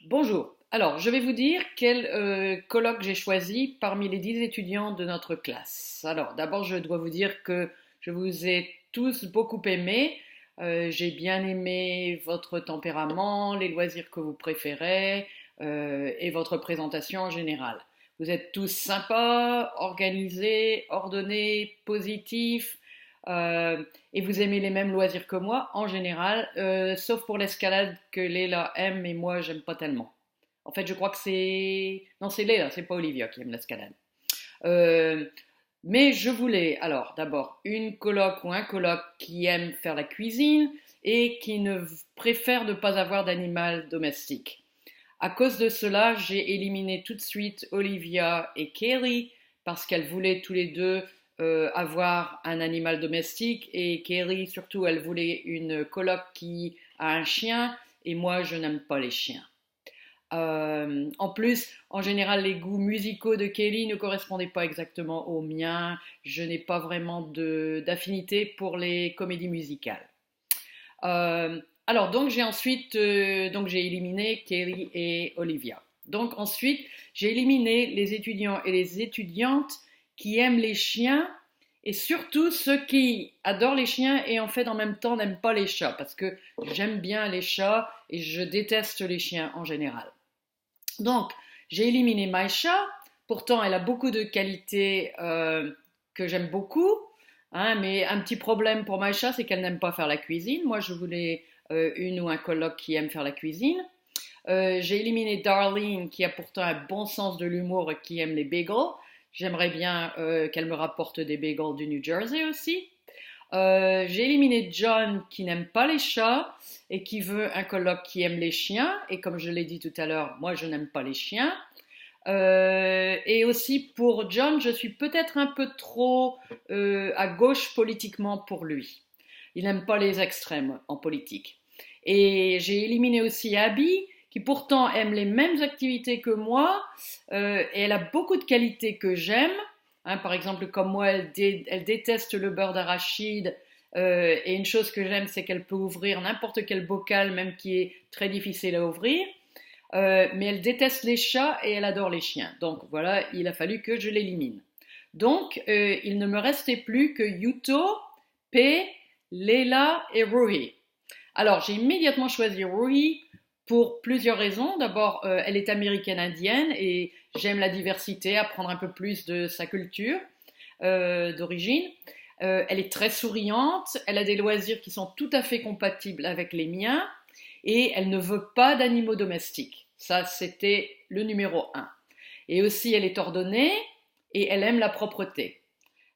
Bonjour. Alors, je vais vous dire quel colloque j'ai choisi parmi les 10 étudiants de notre classe. Alors, d'abord, je dois vous dire que je vous ai tous beaucoup aimé. J'ai bien aimé votre tempérament, les loisirs que vous préférez et votre présentation en général. Vous êtes tous sympas, organisés, ordonnés, positifs et vous aimez les mêmes loisirs que moi en général, sauf pour l'escalade que Léla aime et moi j'aime pas tellement. En fait, je crois que c'est... Non, c'est Léla, c'est pas Olivia qui aime l'escalade. Euh, mais je voulais alors d'abord une coloc ou un coloc qui aime faire la cuisine et qui ne préfère ne pas avoir d'animal domestique. À cause de cela, j'ai éliminé tout de suite Olivia et Kelly parce qu'elles voulaient tous les deux avoir un animal domestique et Kelly surtout elle voulait une coloc qui a un chien et moi je n'aime pas les chiens. En plus, en général, les goûts musicaux de Kelly ne correspondaient pas exactement aux miens. Je n'ai pas vraiment d'affinité pour les comédies musicales. Alors, donc j'ai ensuite donc j'ai éliminé Kelly et Olivia. Donc ensuite, j'ai éliminé les étudiants et les étudiantes qui aiment les chiens et surtout ceux qui adorent les chiens et en fait en même temps n'aiment pas les chats parce que j'aime bien les chats et je déteste les chiens en général. Donc, j'ai éliminé Maïcha. Pourtant, elle a beaucoup de qualités que j'aime beaucoup. Hein, mais un petit problème pour Maïcha, c'est qu'elle n'aime pas faire la cuisine. Moi, je voulais une ou un coloc qui aime faire la cuisine. J'ai éliminé Darlene, qui a pourtant un bon sens de l'humour et qui aime les bagels. J'aimerais bien qu'elle me rapporte des bagels du New Jersey aussi. J'ai éliminé John qui n'aime pas les chats et qui veut un coloc qui aime les chiens. Et comme je l'ai dit tout à l'heure, moi je n'aime pas les chiens. Et aussi pour John, je suis peut-être un peu trop à gauche politiquement pour lui. Il n'aime pas les extrêmes en politique. Et j'ai éliminé aussi Abby, qui pourtant aime les mêmes activités que moi, et elle a beaucoup de qualités que j'aime. Hein, par exemple, comme moi, elle déteste le beurre d'arachide. Et une chose que j'aime, c'est qu'elle peut ouvrir n'importe quel bocal, même qui est très difficile à ouvrir. Mais elle déteste les chats et elle adore les chiens. Donc voilà, il a fallu que je l'élimine. Donc il ne me restait plus que Yuto, P, Leila et Ruhi. Alors j'ai immédiatement choisi Ruhi pour plusieurs raisons. D'abord, elle est américaine-indienne et j'aime la diversité, apprendre un peu plus de sa culture d'origine. Elle est très souriante, elle a des loisirs qui sont tout à fait compatibles avec les miens et elle ne veut pas d'animaux domestiques. Ça, c'était le numéro un. Et aussi, elle est ordonnée et elle aime la propreté.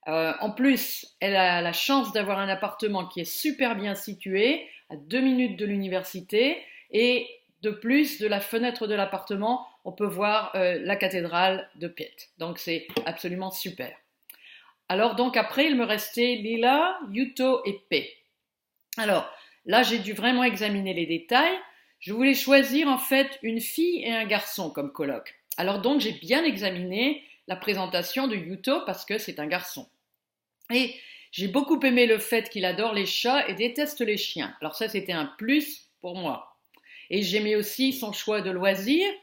En plus, elle a la chance d'avoir un appartement qui est super bien situé, à 2 minutes de l'université, et de plus, de la fenêtre de l'appartement, on peut voir la cathédrale de Pitt. Donc c'est absolument super. Alors donc après, il me restait Lila, Yuto et P. Alors là, j'ai dû vraiment examiner les détails. Je voulais choisir en fait une fille et un garçon comme coloc. Alors donc j'ai bien examiné la présentation de Yuto parce que c'est un garçon. Et j'ai beaucoup aimé le fait qu'il adore les chats et déteste les chiens. Alors ça, c'était un plus pour moi. Et j'aimais aussi son choix de loisirs.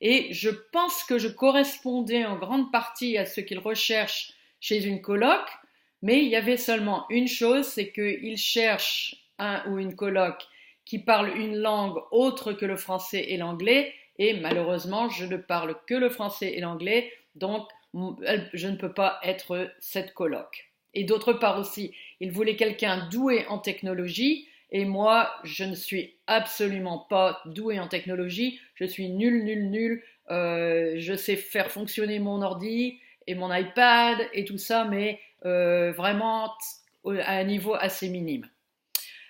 Et je pense que je correspondais en grande partie à ce qu'il recherche chez une coloc. Mais il y avait seulement une chose, c'est qu'il cherche un ou une coloc qui parle une langue autre que le français et l'anglais. Et malheureusement, je ne parle que le français et l'anglais. Donc, je ne peux pas être cette coloc. Et d'autre part aussi, il voulait quelqu'un doué en technologie. Et moi, je ne suis absolument pas doué en technologie. Je suis nul. Je sais faire fonctionner mon ordi et mon iPad et tout ça, mais vraiment à un niveau assez minime.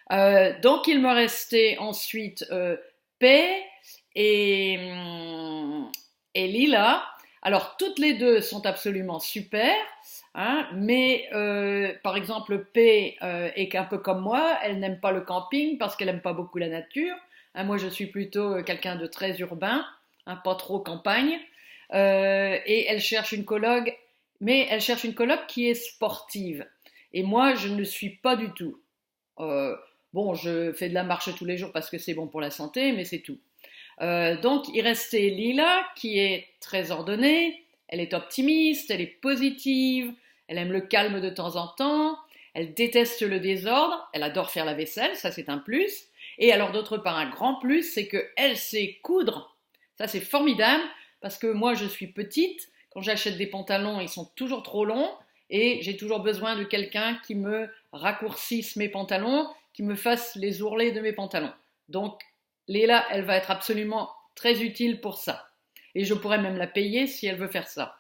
Donc, il me restait ensuite P et, et Lila. Alors, toutes les deux sont absolument super. Hein, mais par exemple, P est un peu comme moi, elle n'aime pas le camping parce qu'elle n'aime pas beaucoup la nature. Hein, moi, je suis plutôt quelqu'un de très urbain, hein, pas trop campagne. Et elle cherche une coloc, mais elle cherche une coloc qui est sportive. Et moi, je ne le suis pas du tout. Euh, bon, je fais de la marche tous les jours parce que c'est bon pour la santé, mais c'est tout. Donc il restait Lila qui est très ordonnée, elle est optimiste, elle est positive, elle aime le calme de temps en temps, elle déteste le désordre, elle adore faire la vaisselle, ça c'est un plus. Et alors d'autre part un grand plus, c'est qu'elle sait coudre. Ça c'est formidable parce que moi je suis petite, quand j'achète des pantalons ils sont toujours trop longs et j'ai toujours besoin de quelqu'un qui me raccourcisse mes pantalons, qui me fasse les ourlets de mes pantalons. Donc Léla, elle va être absolument très utile pour ça. Et je pourrais même la payer si elle veut faire ça.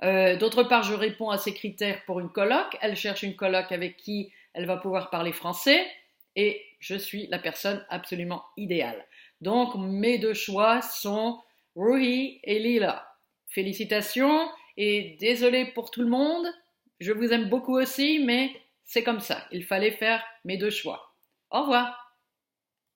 D'autre part, je réponds à ses critères pour une coloc. Elle cherche une coloc avec qui elle va pouvoir parler français. Et je suis la personne absolument idéale. Donc, mes deux choix sont Ruhi et Lila. Félicitations et désolé pour tout le monde. Je vous aime beaucoup aussi, mais c'est comme ça. Il fallait faire mes deux choix. Au revoir.